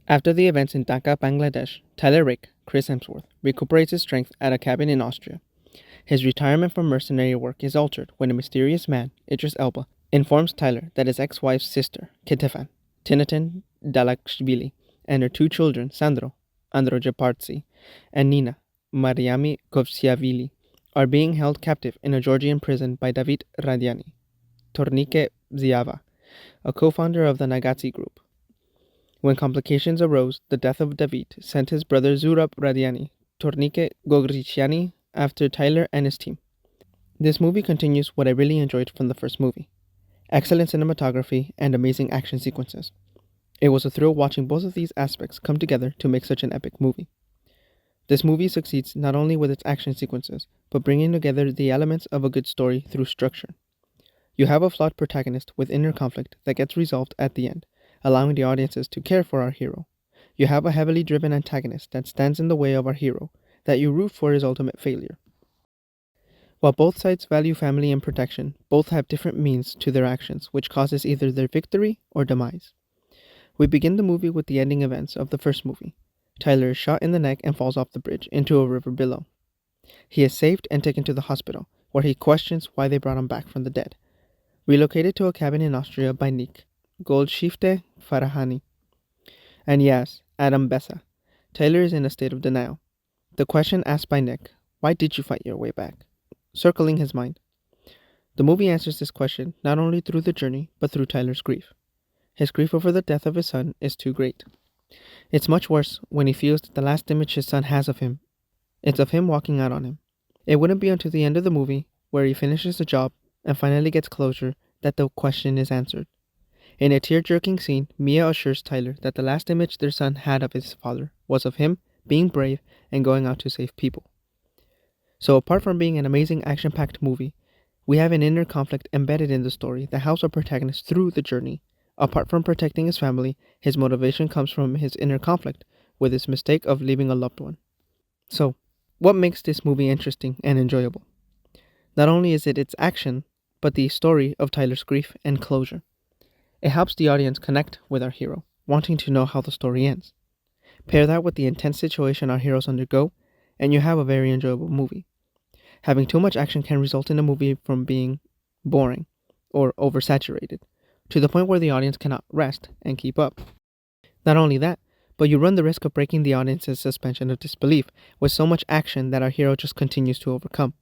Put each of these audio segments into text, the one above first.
After the events in Dhaka, Bangladesh, Tyler Rake, Chris Hemsworth, recuperates his strength at a cabin in Austria. His retirement from mercenary work is altered when a mysterious man, Idris Elba, informs Tyler that his ex-wife's sister, Ketevan, Tinatan Dalakshvili, and her two children, Sandro, Andro Japartsi, and Nina, Mariami Kovsiavili, are being held captive in a Georgian prison by Davit Radiani, Tornike Ziava, a co-founder of the Nagazi group. When complications arose, the death of Davit sent his brother Zurab Radiani, Tornike Gogriciani, after Tyler and his team. This movie continues what I really enjoyed from the first movie: excellent cinematography and amazing action sequences. It was a thrill watching both of these aspects come together to make such an epic movie. This movie succeeds not only with its action sequences, but bringing together the elements of a good story through structure. You have a flawed protagonist with inner conflict that gets resolved at the end, allowing the audiences to care for our hero. You have a heavily driven antagonist that stands in the way of our hero, that you root for his ultimate failure. While both sides value family and protection, both have different means to their actions, which causes either their victory or demise. We begin the movie with the ending events of the first movie. Tyler is shot in the neck and falls off the bridge into a river below. He is saved and taken to the hospital, where he questions why they brought him back from the dead. Relocated to a cabin in Austria by Nick, Goldschifte Farahani, and yes, Adam Bessa, Tyler is in a state of denial. The question asked by Nick, "Why did you fight your way back?" circling his mind. The movie answers this question not only through the journey, but through Tyler's grief. His grief over the death of his son is too great. It's much worse when he feels that the last image his son has of him, it's of him walking out on him. It wouldn't be until the end of the movie, where he finishes the job and finally gets closure, that the question is answered. In a tear-jerking scene, Mia assures Tyler that the last image their son had of his father was of him being brave and going out to save people. So apart from being an amazing action-packed movie, we have an inner conflict embedded in the story that helps our protagonist through the journey. Apart from protecting his family, his motivation comes from his inner conflict with his mistake of leaving a loved one. So, what makes this movie interesting and enjoyable? Not only is it its action, but the story of Tyler's grief and closure. It helps the audience connect with our hero, wanting to know how the story ends. Pair that with the intense situation our heroes undergo, and you have a very enjoyable movie. Having too much action can result in a movie from being boring or oversaturated, to the point where the audience cannot rest and keep up. Not only that, but you run the risk of breaking the audience's suspension of disbelief with so much action that our hero just continues to overcome.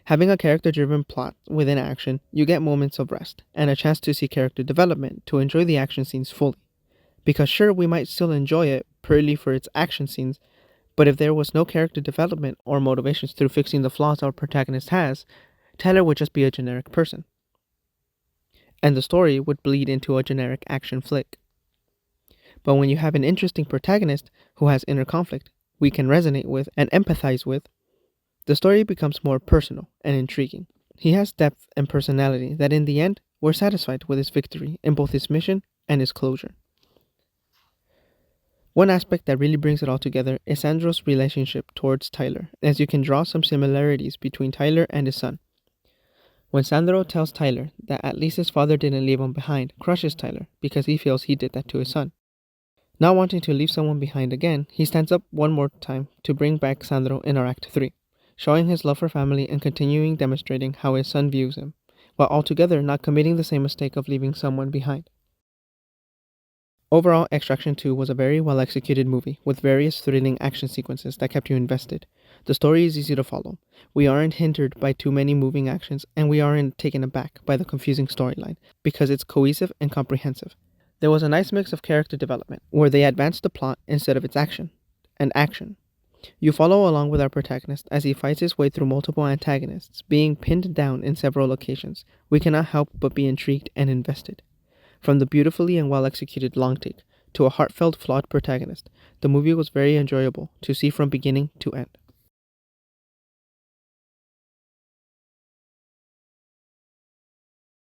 Having a character-driven plot within action, you get moments of rest and a chance to see character development to enjoy the action scenes fully. Because sure, we might still enjoy it purely for its action scenes, but if there was no character development or motivations through fixing the flaws our protagonist has, Tyler would just be a generic person. And the story would bleed into a generic action flick. But when you have an interesting protagonist who has inner conflict we can resonate with and empathize with, the story becomes more personal and intriguing. He has depth and personality that in the end, we're satisfied with his victory in both his mission and his closure. One aspect that really brings it all together is Sandro's relationship towards Tyler, as you can draw some similarities between Tyler and his son. When Sandro tells Tyler that at least his father didn't leave him behind, crushes Tyler because he feels he did that to his son. Not wanting to leave someone behind again, he stands up one more time to bring back Sandro in our Act 3, showing his love for family and continuing demonstrating how his son views him, while altogether not committing the same mistake of leaving someone behind. Overall, Extraction 2 was a very well-executed movie with various thrilling action sequences that kept you invested. The story is easy to follow. We aren't hindered by too many moving actions, and we aren't taken aback by the confusing storyline, because it's cohesive and comprehensive. There was a nice mix of character development, where they advanced the plot instead of its action. You follow along with our protagonist as he fights his way through multiple antagonists, being pinned down in several locations. We cannot help but be intrigued and invested. From the beautifully and well-executed long take to a heartfelt, flawed protagonist, the movie was very enjoyable to see from beginning to end.